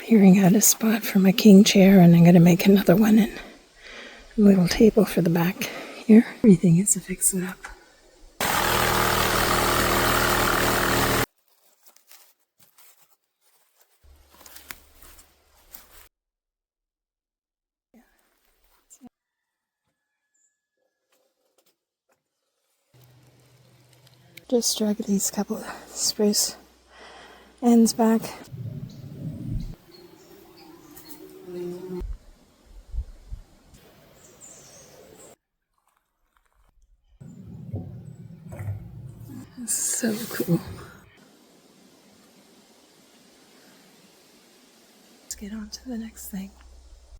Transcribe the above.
clearing out a spot for my king chair, and I'm going to make another one and a little table for the back here. Everything is to fix it up. Just drag these couple of spruce ends back. So cool. Let's get on to the next thing.